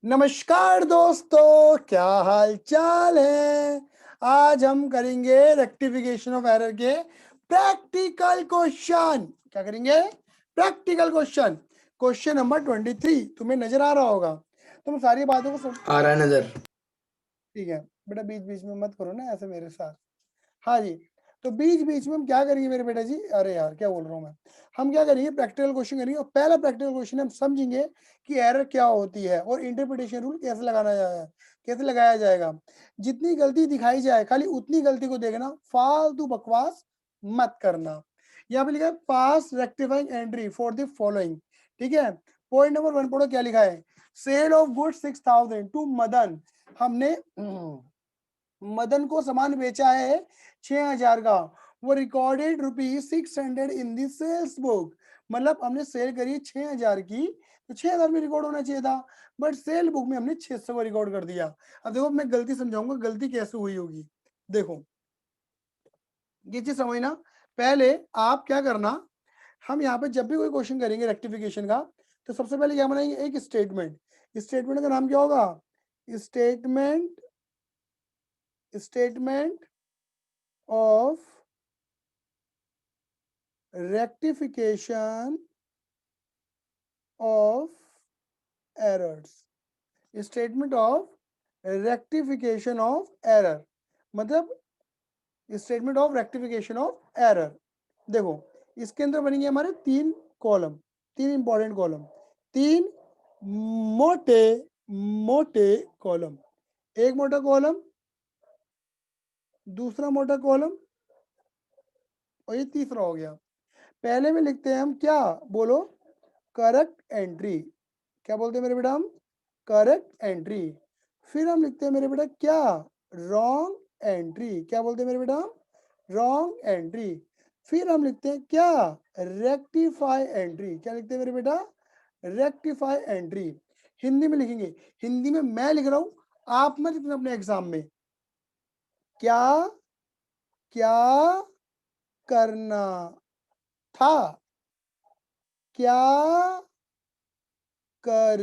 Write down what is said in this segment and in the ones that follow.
नमस्कार दोस्तों, क्या हाल चाल है। आज हम करेंगे रेक्टिफिकेशन ऑफ एरर के प्रैक्टिकल क्वेश्चन। क्या करेंगे? Practical question. क्वेश्चन नंबर 23 तुम्हें नजर आ रहा होगा। तुम सारी बातों को सुन। आ रहा है नजर। ठीक है बेटा, बीच बीच में मत करो ना ऐसे मेरे साथ। हाँ जी, तो बीच बीच में हम क्या करेंगे मेरे बेटा जी, अरे यार क्या बोल रहा हूँ मैं। हम क्या करेंगे, प्रैक्टिकल क्वेश्चन करेंगे और पहला प्रैक्टिकल क्वेश्चन हम समझेंगे कि एरर क्या होती है और इंटरप्रिटेशन रूल कैसे लगाना जाएगा, कैसे लगाया जाएगा। जितनी गलती दिखाई जाए खाली उतनी गलती को देखना, फालतू बकवास मत करना। यहाँ पे लिखा है pass rectifying entry for the following. ठीक है, पॉइंट नंबर 1 पढ़ो क्या लिखा है। Sale of good 6,000 to Madan. हमने मदन को सामान बेचा है 6,000 का। वो recorded ₹600 in the sales book. मतलब हमने सेल करी 6,000 की, तो 6,000 में रिकॉर्ड होना चाहिए था, बट सेल बुक में हमने 600 का रिकॉर्ड कर दिया। अब देखो मैं गलती समझाऊंगा, गलती कैसे हुई होगी। देखो ये चीज समझना। पहले आप क्या करना, हम यहाँ पे जब भी कोई क्वेश्चन करेंगे रेक्टिफिकेशन का, तो सबसे पहले क्या बनाएंगे, एक स्टेटमेंट। स्टेटमेंट का नाम क्या होगा? Statement statement of rectification of errors. Statement of rectification of error मतलब statement of rectification of error. देखो इसके अंदर बनेंगे हमारे 3 कॉलम, 3 इंपॉर्टेंट कॉलम, 3 मोटे मोटे कॉलम। एक मोटा कॉलम, दूसरा मोटा कॉलम, और ये तीसरा हो गया। पहले में लिखते हैं हम क्या, बोलो, करेक्ट एंट्री। क्या बोलते हैं मेरे बेटा हम? Correct entry. फिर हम लिखते हैं मेरे बेटा क्या, रॉन्ग एंट्री। क्या बोलते हैं मेरे बेटा हम? Wrong entry. फिर हम लिखते हैं क्या, रेक्टिफाई एंट्री। क्या लिखते हैं मेरे बेटा? Rectify entry. हिंदी में लिखेंगे, हिंदी में मैं लिख रहा हूं, आप मत लिखना अपने एग्जाम में। क्या क्या करना था, क्या कर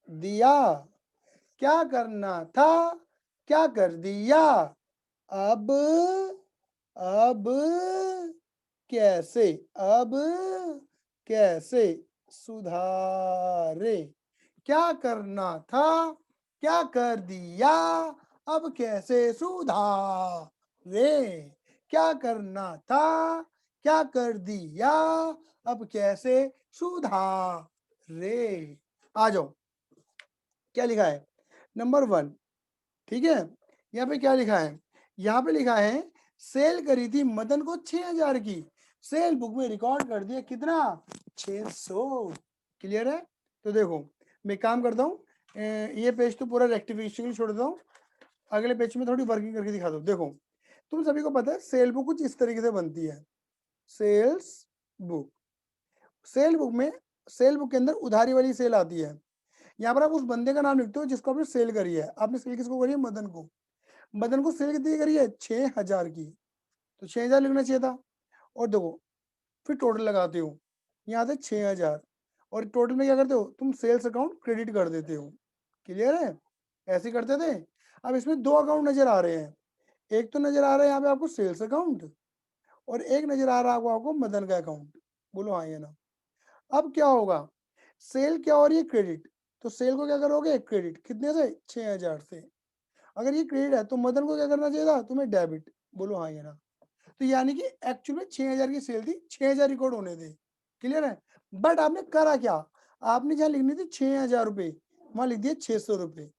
दिया। क्या करना था, क्या कर दिया। अब अब कैसे, अब कैसे सुधारे। क्या करना था, क्या कर दिया, अब कैसे सुधारे। क्या करना था, क्या कर दिया, अब कैसे सुधारे। आ जाओ, क्या लिखा है नंबर 1। ठीक है, यहाँ पे क्या लिखा है, यहाँ पे लिखा है सेल करी थी मदन को 6,000 की, सेल बुक में रिकॉर्ड कर दिया कितना, 600। क्लियर है? तो देखो मैं काम करता हूँ, ये पेज तो पूरा रेक्टिफिकेशन छोड़ देता हूँ, अगले पेज में थोड़ी वर्किंग करके दिखा दो। देखो तुम सभी को पता है सेल बुक कुछ इस तरीके से बनती है। सेल्स बुक, सेल बुक में, सेल बुक के अंदर उधारी वाली सेल आती है। यहाँ पर आप उस बंदे का नाम लिखते हो जिसको आपने सेल करी है। आपने सेल किसको करी है? मदन को। मदन को सेल कितनी करी है? 6,000 की, तो 6,000 लिखना चाहिए था। और देखो फिर टोटल लगाते हो, यहाँ से 6,000, और टोटल में क्या करते हो तुम, सेल्स अकाउंट क्रेडिट कर देते हो। क्लियर है? ऐसे करते थे। अब इसमें 2 अकाउंट नजर आ रहे हैं, एक तो नजर आ रहा है यहाँ पे आपको सेल्स अकाउंट, और एक नजर आ रहा है आपको मदन का अकाउंट। बोलो हाँ या ना। अब क्या होगा, सेल क्या हो रही है? क्रेडिट। तो सेल को क्या करोगे? क्रेडिट। कितने से? 6,000 से। अगर ये क्रेडिट है तो मदन को क्या करना चाहिए था? तुम्हें डेबिट। बोलो हाँ या ना। तो यानी कि एक्चुअल में 6,000 की सेल थी, 6,000 रिकॉर्ड होने थे। क्लियर है? बट आपने करा क्या, आपने जहां लिखनी थी 6,000 रुपए, वहां लिख दिया 600 रुपए।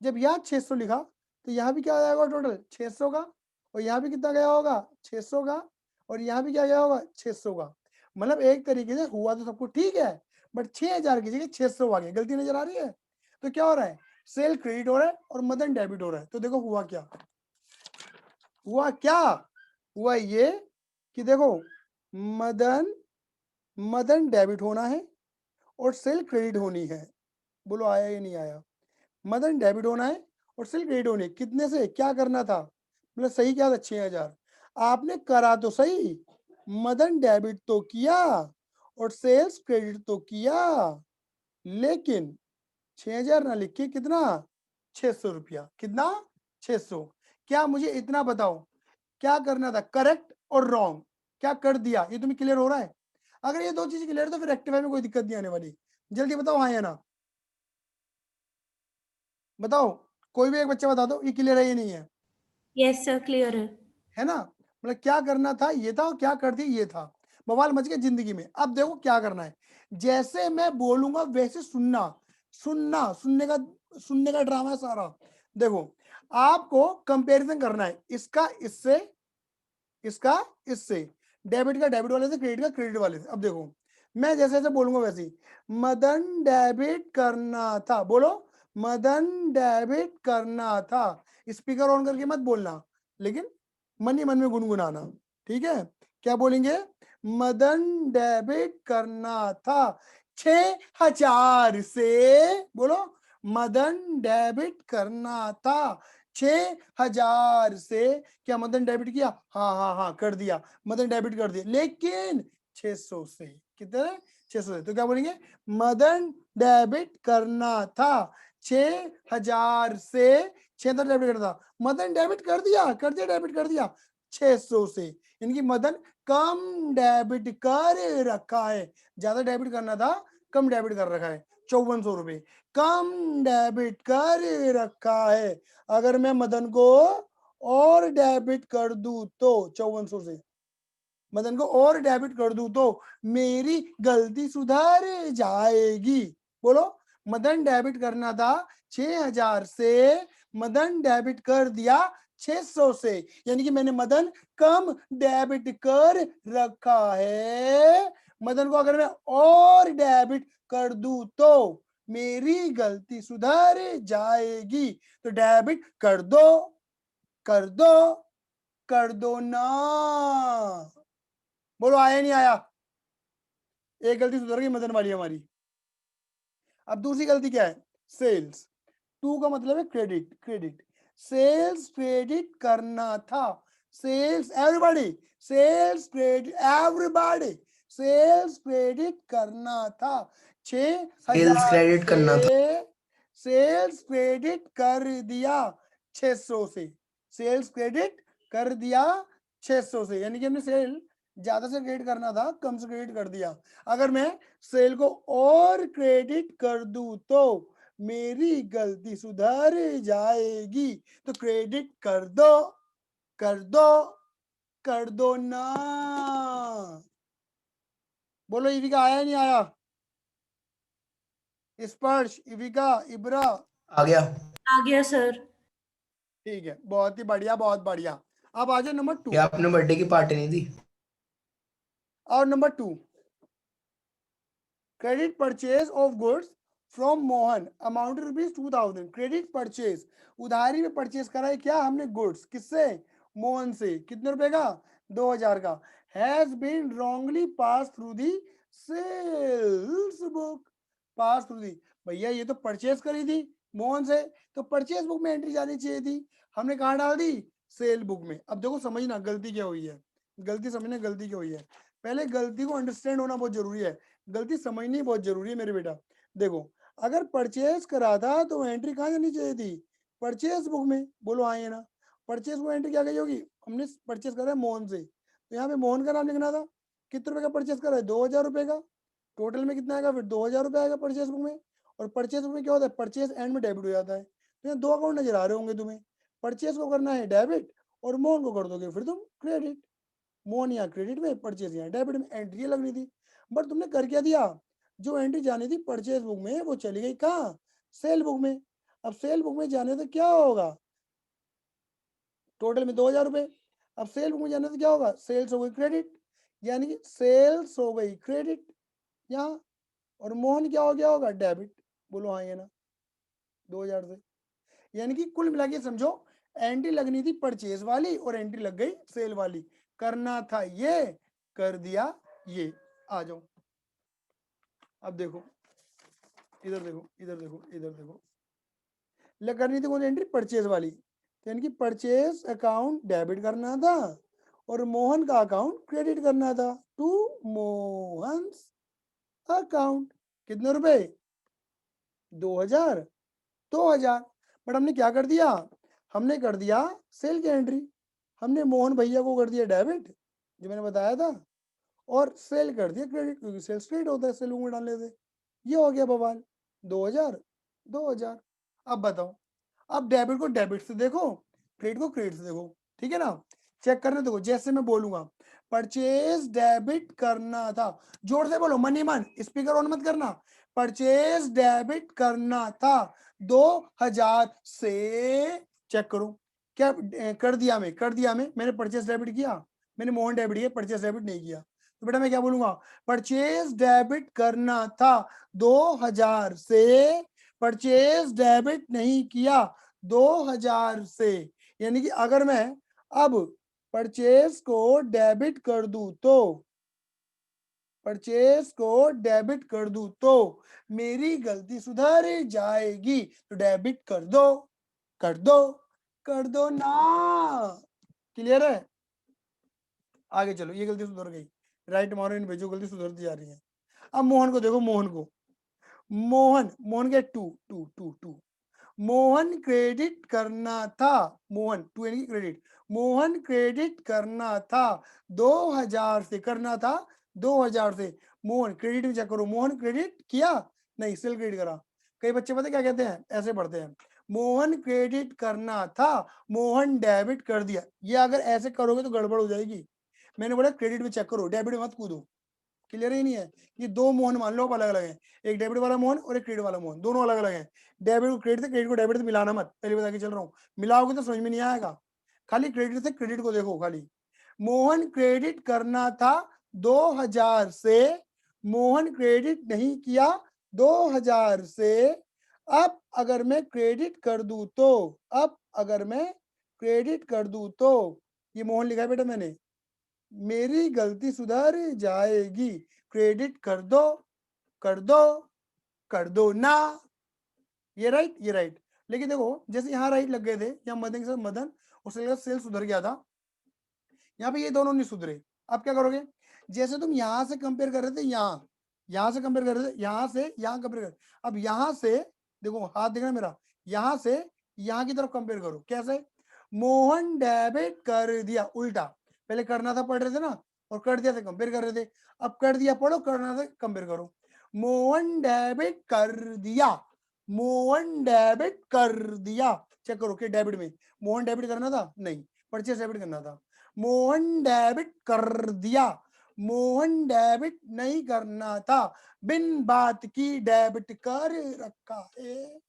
जब यहाँ 600 लिखा तो यहाँ भी क्या आ जाएगा टोटल? 600 का। और यहाँ भी कितना गया होगा? 600 का। और यहाँ भी क्या गया होगा? 600 का। मतलब एक तरीके से हुआ तो सब कुछ ठीक है, बट 6,000 की जगह 600 आ गया। गलती नजर आ रही है? तो क्या हो रहा है, सेल क्रेडिट हो रहा है और मदन डेबिट हो रहा है। तो देखो हुआ क्या, हुआ क्या, हुआ ये कि देखो मदन मदन डेबिट होना है और सेल क्रेडिट होनी है। बोलो आया या नहीं आया? मदन डेबिट होना है और सेल क्रेडिट होनी है। कितने से? क्या करना था, मतलब सही क्या था? 6,000। आपने करा तो सही, मदन डेबिट तो किया और सेल्स क्रेडिट तो किया, लेकिन 6,000 ना लिख के कितना 600 रुपया, कितना 600। क्या मुझे इतना बताओ क्या करना था, करेक्ट और रॉन्ग, क्या कर दिया, ये तुम्हें क्लियर हो रहा है? अगर ये दो चीजें क्लियर है तो फिर रेक्टिफाई में कोई दिक्कत नहीं आने वाली। जल्दी बताओ हाँ या ना, बताओ, कोई भी एक बच्चा बता दो ये क्लियर है ये नहीं है। यस सर क्लियर है ना, मतलब क्या करना था ये था और क्या कर दिया ये था, बवाल मच गया जिंदगी में। अब देखो क्या करना है, जैसे मैं बोलूंगा वैसे सुनना, सुनने का ड्रामा है सारा। देखो आपको कंपैरिजन करना है, इसका इससे, इसका इससे, डेबिट का डेबिट वाले से, क्रेडिट का क्रेडिट वाले से। अब देखो मैं जैसे जैसे बोलूंगा वैसे ही, मदन डेबिट करना था, बोलो मदन डेबिट करना था। स्पीकर ऑन करके मत बोलना, लेकिन मन ही मन में गुनगुनाना, ठीक है? क्या बोलेंगे, मदन डेबिट करना था 6,000 से, बोलो मदन डेबिट करना था 6,000 से। क्या मदन डेबिट किया? हाँ हाँ हाँ कर दिया, मदन डेबिट कर दिया, लेकिन 600 से, कितने 600 से। तो क्या बोलेंगे, मदन डेबिट करना था 6,000 से, 6,000 डेबिट करना था, मदन डेबिट कर दिया, डेबिट कर दिया 600 से। इनकी मदन कम डेबिट कर रखा है, ज्यादा डेबिट करना था कम डेबिट कर रखा है 5400 रुपए, कम डेबिट कर रखा है। अगर मैं मदन को और डेबिट कर दूं तो 5400 से, मदन को और डेबिट कर दूं तो मेरी गलती सुधर जाएगी। बोलो, मदन डेबिट करना था 6,000 से, मदन डेबिट कर दिया 600 से, यानी कि मैंने मदन कम डेबिट कर रखा है। मदन को अगर मैं और डेबिट कर दूं तो मेरी गलती सुधर जाएगी। तो डेबिट कर दो, कर दो, कर दो ना। बोलो आया नहीं आया? एक गलती सुधर गई मदन वाली हमारी। अब दूसरी गलती क्या है, सेल्स। टू का मतलब है क्रेडिट, क्रेडिट, सेल्स क्रेडिट करना था, sales everybody, sales credit everybody, sales credit करना था सेल्स 6,000 क्रेडिट करना था। से, सेल्स क्रेडिट कर दिया 600 से, सेल्स क्रेडिट कर दिया 600 से, यानी कि हमने सेल ज्यादा से क्रेडिट करना था कम से क्रेडिट कर दिया। अगर मैं सेल को और क्रेडिट कर दूं तो मेरी गलती सुधर जाएगी। तो क्रेडिट कर दो, कर दो, कर दो ना। बोलो इविका आया नहीं आया? स्पर्श, इविका, इब्रा, आ गया। आ गया सर। ठीक है, बहुत ही बढ़िया, बहुत बढ़िया। अब आ जाओ नंबर 2। ये आपने बर्थडे की पार्टी नहीं दी। और number 2, credit purchase of goods from Mohan amount rupees 2000। Credit purchase, उधारी में परचेज करा है क्या हमने गुड्स, किससे, मोहन से, कितने रुपए का, 2000 का। Has been wrongly pass through the sales book, pass through the, भैया ये तो परचेज करी थी मोहन से, तो परचेज बुक में एंट्री जानी चाहिए थी, हमने कहा डाल दी, सेल बुक में। अब देखो समझना गलती क्या हुई है, गलती समझना गलती क्या हुई है। पहले गलती को अंडरस्टैंड होना बहुत जरूरी है, गलती समझनी बहुत जरूरी है मेरे बेटा। देखो अगर परचेज करा था तो एंट्री कहाँ जानी चाहिए थी, परचेज बुक में। बोलो हाँ या ना, परचेज बुक एंट्री क्या गई होगी, हमने परचेज करा है मोहन से, तो यहाँ पे मोहन का नाम लिखना था। कितने रुपए का परचेज करा है, 2000 रुपए का, टोटल में कितना आएगा फिर 2000 रुपए आएगा परचेज बुक में। और परचेज बुक में क्या होता है, परचेज एंड में डेबिट हो जाता है। तो यहाँ दो अकाउंट नजर आ रहे होंगे तुम्हें, परचेज को करना है डेबिट और मोहन को कर दोगे फिर तुम क्रेडिट। मोहन यहाँ क्रेडिट में, परचेज यहाँ डेबिट में, एंट्री लगनी थी। बट तुमने कर क्या दिया, जो एंट्री जानी थी परचेज बुक में वो चली गई कहाँ, सेल बुक में। अब सेल बुक में जाने तो क्या होगा, टोटल में 2000 रुपए, अब सेल बुक में जाने तो क्या होगा, सेल्स हो गई क्रेडिट, यानी कि सेल्स हो गई क्रेडिट यहाँ, और मोहन क्या हो गया होगा, डेबिट। बोलो हाँ या ना, 2000 से। यानी कि कुल मिला के समझो, एंट्री लगनी थी परचेज वाली और एंट्री लग गई सेल वाली, करना था ये, कर दिया ये। आ जाओ, अब देखो, इधर देखो, इधर देखो, इधर देखो, करनी थी कौन एंट्री, परचेज वाली, तो यानी कि परचेज अकाउंट डेबिट करना था और मोहन का अकाउंट क्रेडिट करना था, टू मोहन अकाउंट। कितने रुपए, 2000 2000। बट हमने क्या कर दिया, हमने कर दिया सेल की एंट्री, हमने मोहन भैया को कर दिया डेबिट जो मैंने बताया था, और सेल कर दिया क्रेडिट, क्योंकि सेल स्ट्रेट होता है, सेल में डाल लेते। ये हो गया बवाल, 2000 2000। अब बताओ, अब डेबिट को डेबिट से देखो, क्रेडिट को क्रेडिट से देखो, ठीक है ना। चेक करने देखो, जैसे मैं बोलूंगा परचेज डेबिट करना था, जोर से बोलो मनी मन, स्पीकर ऑन मत करना। परचेज डेबिट करना था 2000 से, चेक करो क्या कर दिया, मैंने परचेज डेबिट किया, मैंने मोहन डेबिट किया, परचेज डेबिट नहीं किया। तो बेटा मैं क्या बोलूंगा, परचेज डेबिट करना था 2000 से, परचेज डेबिट नहीं किया 2000 से। यानी कि अगर मैं अब परचेज को डेबिट कर दूं तो, परचेज को डेबिट कर दूं तो मेरी गलती सुधर जाएगी। तो डेबिट कर दो, कर दो, कर दो ना। क्लियर है? आगे चलो, ये गलती सुधर गई, राइट मारो इन भेजो, गलती सुधरती जा रही है। अब मोहन को देखो, मोहन को, मोहन के टू मोहन क्रेडिट करना था, मोहन टू यानी क्रेडिट, मोहन क्रेडिट करना था 2000 से, करना था 2000 से। मोहन क्रेडिट में चेक करो, मोहन क्रेडिट किया नहीं, सेल क्रेडिट करा। कई बच्चे पता क्या कहते हैं, ऐसे पढ़ते हैं, मोहन क्रेडिट करना था, मोहन डेबिट कर दिया। ये अगर ऐसे करोगे तो गड़बड़ हो जाएगी। मैंने बोला क्रेडिट में चेक करो, डेबिट में मत कूदो। क्लियर ही नहीं है? ये दो मोहन मान लो अलग अलग है, एक डेबिट वाला मोहन और एक क्रेडिट वाला मोहन, दोनों अलग अलग है। डेबिट को क्रेडिट से, क्रेडिट को डेबिट से मिलाना मत, पहले बता के चल रहा हूँ, मिलाओगे तो समझ में नहीं आएगा। खाली क्रेडिट से क्रेडिट को देखो खाली। मोहन क्रेडिट करना था 2000 से, मोहन क्रेडिट नहीं किया 2000 से। अब अगर मैं क्रेडिट कर दूं तो, अब अगर मैं क्रेडिट कर दूं तो, ये मोहन लिखा है बेटा मैंने, मेरी गलती सुधर जाएगी। क्रेडिट कर दो, कर दो, कर दो ना। ये राइट, ये राइट। लेकिन देखो जैसे यहाँ राइट लग गए थे, यहाँ मदन के साथ मदन, उसके सेल सुधर गया था, यहाँ पे ये दोनों नहीं सुधरे। अब क्या करोगे, जैसे तुम यहां से कंपेयर कर रहे थे, यहां से कंपेयर कर रहे थे, यहां से यहां कंपेयर कर, अब यहां से देखो, हाथ देखना मेरा, यहां से यहां की तरफ कंपेयर करो। कैसे, मोहन डेबिट कर दिया, उल्टा, पहले करना था पढ़ रहे थे ना, और कर दिया था कंपेयर कर रहे थे, अब कर दिया पढ़ो, करना था कंपेयर करो। मोहन डेबिट कर दिया, मोहन डेबिट कर दिया, चेक करो कि डेबिट में मोहन डेबिट करना था नहीं, परचेस डेबिट करना था। मोहन डेबिट कर दिया, मोहन डेबिट नहीं करना था, बिन बात की डेबिट कर रखा है।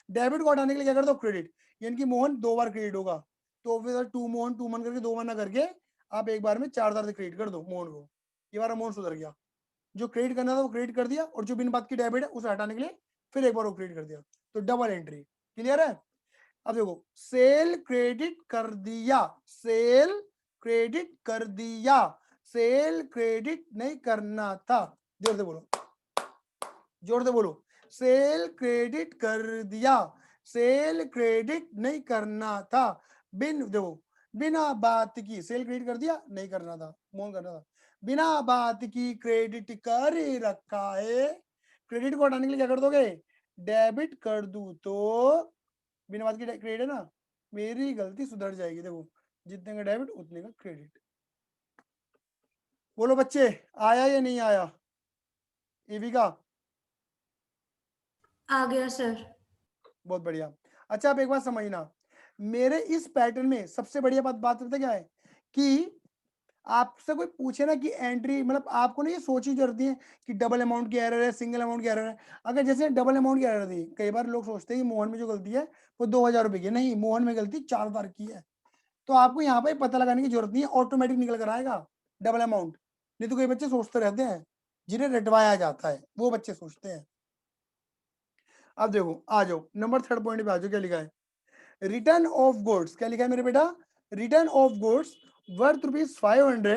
डेबिट को हटाने के लिए क्या कर दो, क्रेडिट, यानी कि मोहन 2 बार क्रेडिट होगा, तो फिर टू मोहन करके 2 बार ना करके आप एक बार में 4 बार से क्रेडिट कर दो मोहन को। ये बार मोहन सुधर गया, जो क्रेडिट करना था वो क्रेडिट कर दिया, और जो बिन बात की डेबिट है उसे हटाने के लिए फिर एक बार वो क्रेडिट कर दिया, तो डबल एंट्री। क्लियर है? अब देखो, सेल क्रेडिट कर दिया, सेल क्रेडिट कर दिया, सेल क्रेडिट नहीं करना था, जोर से बोलो, जोर से बोलो, सेल क्रेडिट कर दिया, सेल क्रेडिट नहीं करना था, देखो, बिना बात की, सेल क्रेडिट कर दिया, नहीं करना था, मोहन करना था, बिना बात की क्रेडिट कर रखा है। क्रेडिट को हटाने के लिए क्या कर दोगे, डेबिट कर दू तो, बिना बात की क्रेडिट है ना, मेरी गलती सुधर जाएगी। देखो, जितने का डेबिट उतने का क्रेडिट। बोलो बच्चे, आया या नहीं आया ईवी का? आ गया सर। बहुत बढ़िया। अच्छा, अब एक बात समझना, मेरे इस पैटर्न में सबसे बढ़िया बात पता क्या है, कि आपसे कोई पूछे ना कि एंट्री, मतलब आपको ना ये सोचनी जरूरत है कि डबल अमाउंट की एरर है, सिंगल अमाउंट की एरर है। अगर जैसे डबल अमाउंट की एरर थी, कई बार लोग सोचते हैं कि मोहन में जो गलती है वो 2000 रुपए की, नहीं, मोहन में गलती 4000 की है। तो आपको यहाँ पे पता लगाने की जरूरत नहीं है, ऑटोमेटिक निकल कर आएगा डबल अमाउंट। नहीं तो कई बच्चे सोचते रहते हैं, जिन्हें रटवाया जाता है, वो बच्चे सोचते हैं। अब देखो, आ जाओ नंबर 3 पॉइंट पे आ जाओ, क्या लिखा है, रिटर्न ऑफ गुड्स। क्या लिखा है मेरे बेटा, return of goods worth ₹500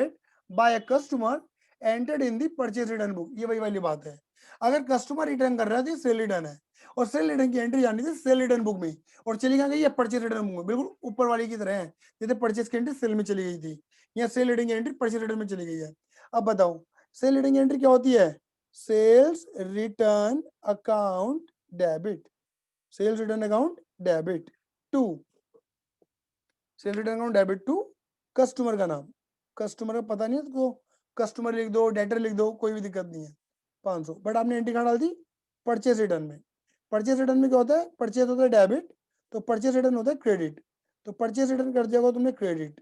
by a customer entered in the purchase return book. ये वही वाली बात है, अगर कस्टमर रिटर्न कर रहा है तो सेल रिटर्न है, और सेल रिटर्न की एंट्री जानी थी सेल रिटर्न बुक में, और चली गई ये परचेज रिटर्न बुक में, बिल्कुल ऊपर वाली की तरह है, जैसे परचेज की एंट्री सेल में चली गई थी, या सेल रिटर्न की एंट्री परचेज रिटर्न में चली गई है। अब बताओ, सेल रिटर्न की एंट्री क्या होती है, sales return account debit, sales return account debit to, sales return account debit to customer का नाम, कस्टमर का पता नहीं है तो कस्टमर लिख दो, डेटर लिख दो, कोई भी दिक्कत नहीं है, 500। बट आपने एंट्री कहाँ डाल दी? परचेज रिटर्न में। परचेज रिटर्न में क्या होता है? परचेज होता है डेबिट, तो परचेज रिटर्न होता है क्रेडिट, तो परचेज रिटर्न कर दिया होगा तुमने क्रेडिट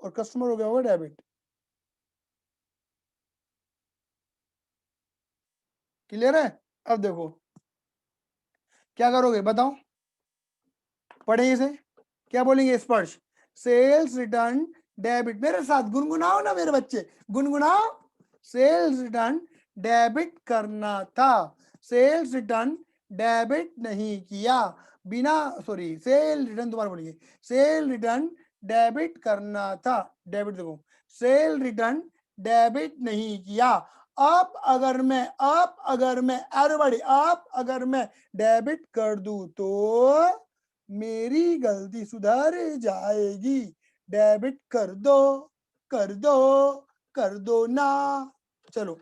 और कस्टमर हो गया होगा डेबिट। क्लियर है? अब देखो क्या करोगे बताओ, पढ़े इसे, क्या बोलेंगे? स्पर्श, सेल्स रिटर्न डेबिट, मेरे साथ गुनगुनाओ ना मेरे बच्चे, गुनगुनाओ। सेल्स रिटर्न डेबिट करना था, सेल्स रिटर्न डेबिट नहीं किया, बिना सॉरी सेल रिटर्न, दोबारा बोलिए, सेल रिटर्न डेबिट करना था, डेबिट देखो, सेल रिटर्न डेबिट नहीं किया। अब अगर मैं एवरीबॉडी, अब अगर मैं डेबिट कर दूं तो मेरी गलती सुधर जाएगी, डेबिट कर दो, कर दो, कर दो ना। चलो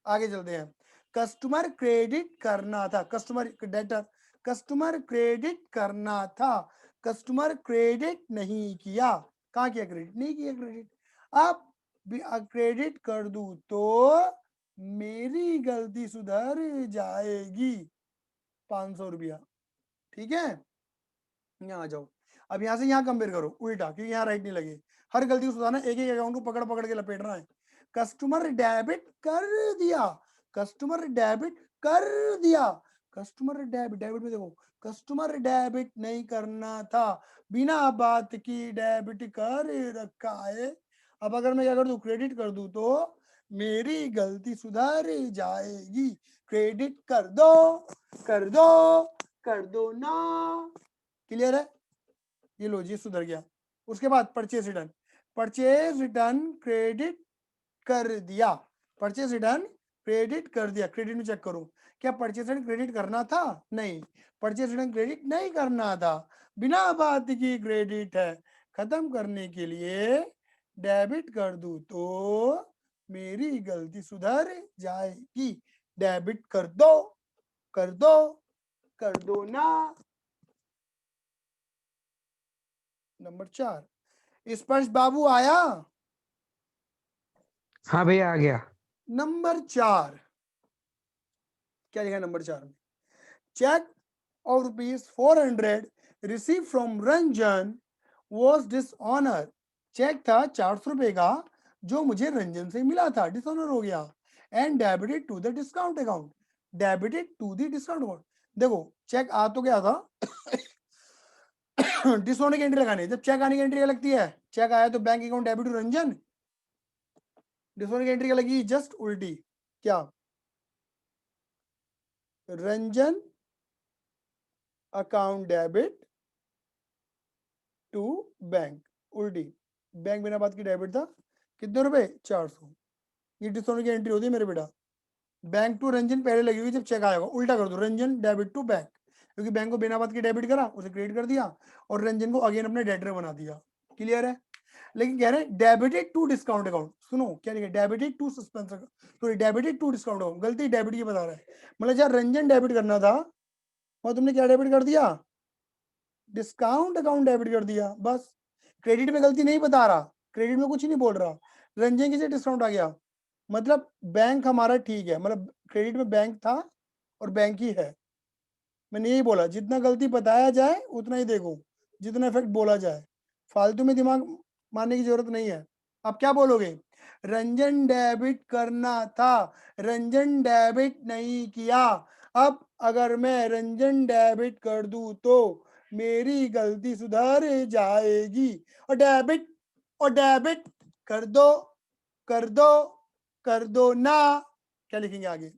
आगे चलते हैं। कस्टमर क्रेडिट करना था, कस्टमर डेटर, कस्टमर क्रेडिट करना था, कस्टमर क्रेडिट नहीं किया, कहाँ किया? क्रेडिट नहीं किया, क्रेडिट। अब क्रेडिट कर दूं तो मेरी गलती सुधर जाएगी, 500 रुपया। ठीक है, यहाँ आ जाओ। अब यहाँ से यहाँ कंपेयर करो उल्टा, क्योंकि यहाँ राइट नहीं लगे, हर गलती को सुधारना, एक एक अकाउंट को पकड़ पकड़ के लपेटना है। कस्टमर डेबिट कर दिया, कस्टमर डेबिट कर दिया, कस्टमर डेबिट, डेबिट में देखो, कस्टमर डेबिट नहीं करना था, बिना बात की डेबिट कर रखा है। अब अगर मैं क्या कर दूं? क्रेडिट कर दूं तो मेरी गलती सुधर जाएगी, क्रेडिट कर दो, कर दो, कर दो ना। क्लियर है? ये लो जी सुधर गया। उसके बाद purchase return, purchase return credit कर दिया, परचेज रिटर्न क्रेडिट कर दिया, क्रेडिट में चेक करो, क्या परचेज रिटर्न क्रेडिट करना था? नहीं, परचेज रिटर्न क्रेडिट नहीं करना था, बिना बात की क्रेडिट है, खत्म करने के लिए डेबिट कर दूं तो मेरी गलती सुधर जाएगी, डेबिट कर दो, कर दो, कर दो ना। नंबर 4, स्पर्श बाबू आया? हाँ भैया आ गया। नंबर 4 क्या लिखा है? नंबर 4 में cheque of ₹400 receive from Ranjan was dishonour, cheque था 400 रुपए का जो मुझे रंजन से मिला था, डिसऑनर हो गया, and debited to the discount account, debited to the discount account. देखो चेक आ तो गया था डिसऑनर की एंट्री लगानी, जब चेक आने की एंट्री लगती है, चेक आया तो bank account debit to Ranjan, dishonour की एंट्री क्या लगी? जस्ट उल्टी, क्या? Ranjan account debit to bank, उल्टी, बैंक बिना बात की डेबिट था, कितने रुपए? 400। ये डिसऑनर की एंट्री होती है मेरे बेटा, बैंक टू रंजन पहले लगी हुई, जब चेक आएगा उल्टा कर दो, रंजन डेबिट टू बैंक, क्योंकि बैंक को बिना बात की डेबिट करा, उसे क्रेडिट कर दिया और रंजन को अगेन अपने डेटर बना दिया। क्लियर है? लेकिन कह रहे हैं डेबिटेड टू डिस्काउंट अकाउंट, सुनो क्या लिखा है? डेबिटेड टू सस्पेंस तो डेबिटेड टू डिस्काउंट अकाउंट, गलती डेबिट की बता रहा है, मतलब जब रंजन डेबिट करना था और तुमने क्या डेबिट कर दिया? डिस्काउंट अकाउंट डेबिट कर दिया, बस। क्रेडिट में गलती नहीं बता रहा, क्रेडिट में कुछ नहीं बोल रहा, रंजन की से डिस्काउंट आ गया, मतलब बैंक हमारा ठीक है, मतलब क्रेडिट में बैंक था और बैंक ही है। मैंने यही बोला, जितना गलती बताया जाए उतना ही देखो, जितना इफेक्ट बोला जाए, फालतू में दिमाग मारने की जरूरत नहीं है। अब क्या बोलोगे? रंजन डेबिट करना था, रंजन डेबिट नहीं किया, अब अगर मैं रंजन डेबिट कर दूं तो मेरी गलती सुधर जाएगी, और डेबिट कर दो, कर दो, कर दो ना। क्या लिखेंगे आगे?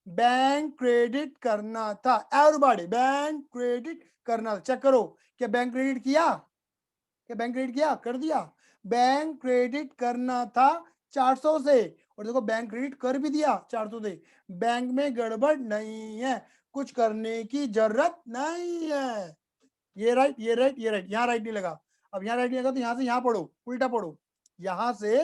बैंक क्रेडिट करना था, एवरीबॉडी बैंक क्रेडिट करना था, चेक करो क्या बैंक क्रेडिट किया? क्या बैंक क्रेडिट किया? कर दिया। बैंक क्रेडिट करना था 400 से, और देखो बैंक क्रेडिट कर भी दिया 400 से, बैंक में गड़बड़ नहीं है, कुछ करने की जरूरत नहीं है। ये राइट, ये राइट, ये राइट, यहाँ राइट नहीं लगा। अब यहाँ राइट नहीं लगा तो यहाँ से यहाँ पढ़ो, उल्टा पढ़ो, यहाँ से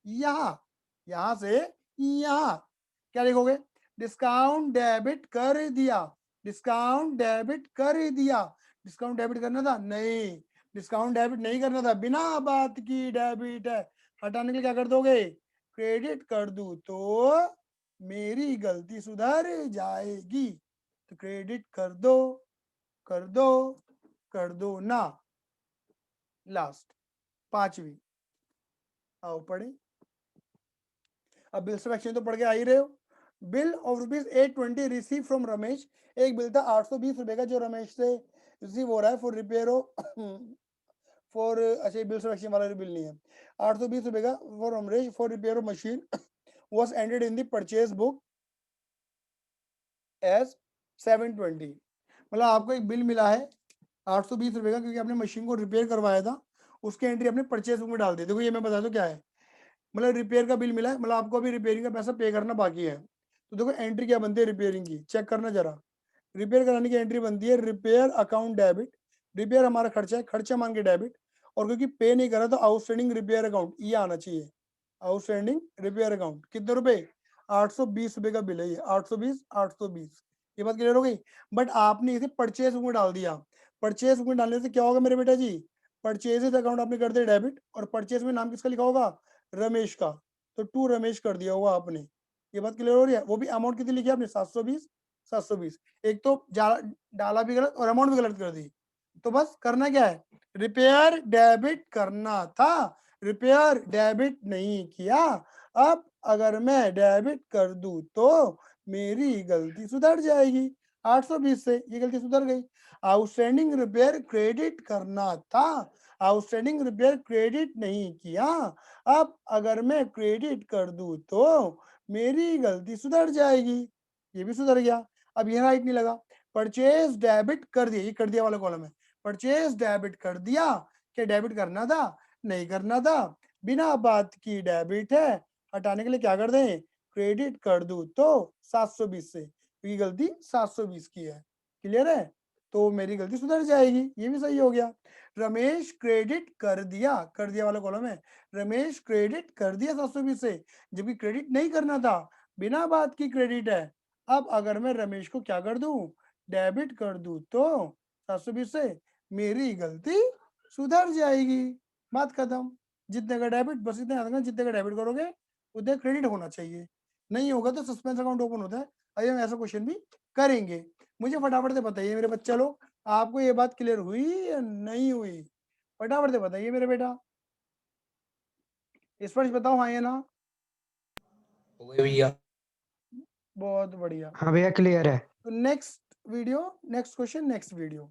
यहाँ, यहाँ से यहाँ, क्या लिखोगे? डिस्काउंट डेबिट कर दिया, डिस्काउंट डेबिट कर ही दिया, डिस्काउंट डेबिट करना था नहीं, डिस्काउंट डेबिट नहीं करना था, बिना बात की डेबिट है, हटाने के लिए क्या कर दोगे, क्रेडिट कर दूं तो मेरी गलती सुधर जाएगी, तो क्रेडिट कर दो, कर दो, कर दो ना। लास्ट 5वीं, आओ पढ़े। अब बिल ऑफ एक्सचेंज तो पढ़ के आ ही रहे हो। Bill of ₹820 receive from Ramesh, एक बिल था 820 रुपए का जो रमेश से रिसीव हो रहा है फॉर रिपेयर फॉर, अच्छा बिल ऑफ एक्सचेंज वाला बिल नहीं है, 820 रुपए का for Ramesh for repair of machine was entered in the purchase book as 720। मतलब आपको एक बिल मिला है 820 रुपए का, क्योंकि आपने मशीन को रिपेयर करवाया था, उसकी एंट्री अपने परचेज बुक में डाल दी। देखो ये मैं बता दूं क्या है, मतलब रिपेयर का बिल मिला है, मतलब आपको अभी रिपेयरिंग का पैसा पे करना बाकी है, तो देखो एंट्री क्या बनती है रिपेयरिंग की, चेक करना जरा। रिपेयर कराने की एंट्री बनती है रिपेयर अकाउंट डेबिट, रिपेयर हमारा खर्चा है, खर्चा मान के डेबिट, और क्योंकि पे नहीं करा तो आउटस्टैंडिंग रिपेयर अकाउंट ये आना चाहिए, आउटस्टैंडिंग रिपेयर अकाउंट कितने रुपए, 820 रुपए का बिल है ये, 820 ये बात क्लियर हो गई। बट आपने इसे परचेज बुक में डाल दिया, परचेज बुक में डालने से क्या होगा मेरे बेटा जी, परचेजेस अकाउंट आपने कर दिया डेबिट, और परचेज में नाम किसका लिखा होगा, रमेश का, तो टू रमेश कर दिया होगा आपने, ये बात क्लियर हो रही है। वो भी अमाउंट कितनी लिखी आपने, 720, एक तो डाला भी गलत और अमाउंट भी गलत कर दी, तो बस करना क्या है, रिपेयर डेबिट करना था, रिपेयर डेबिट नहीं किया, अब अगर मैं डेबिट कर दूं तो मेरी गलती सुधर जाएगी, 820 से ये गलती सुधर गई। आउटस्टैंडिंग रिपेयर क्रेडिट करना था, आउटस्टैंडिंग रिपेयर क्रेडिट नहीं किया, अब अगर मैं क्रेडिट कर दूं तो मेरी गलती सुधर जाएगी, ये भी सुधर गया। अब ये राइट नहीं लगा, परचेज डेबिट कर दिया, ये कर दिया वाला कॉलम है, परचेज डेबिट कर दिया, क्या डेबिट करना था, नहीं करना था, बिना बात की डेबिट है, हटाने के लिए क्या कर दें, क्रेडिट कर दूं तो 720 से, क्योंकि गलती 720 की है, क्लियर है, तो मेरी गलती सुधर जाएगी, ये भी सही हो गया। रमेश क्रेडिट कर दिया वाला कॉलम है, रमेश क्रेडिट कर दिया 720 से, जबकि क्रेडिट नहीं करना था, बिना बात की क्रेडिट है, अब अगर मैं रमेश को क्या कर दूं, डेबिट कर दूं तो 720 से मेरी गलती सुधर जाएगी, बात खत्म। जितने का डेबिट बस इतने आएगा, जितने का डेबिट करोगे उतने क्रेडिट होना चाहिए, नहीं होगा तो सस्पेंस अकाउंट ओपन होता है। अभी हम ऐसा क्वेश्चन भी करेंगे। मुझे फटाफट से बताइए मेरे बच्चा लोग, आपको ये बात क्लियर हुई या नहीं हुई, फटाफट से बताइए मेरे बेटा, स्पर्श बताओ हाँ या ना। हो गई भैया। बहुत बढ़िया। हाँ भैया क्लियर है। तो next video, next question, next video.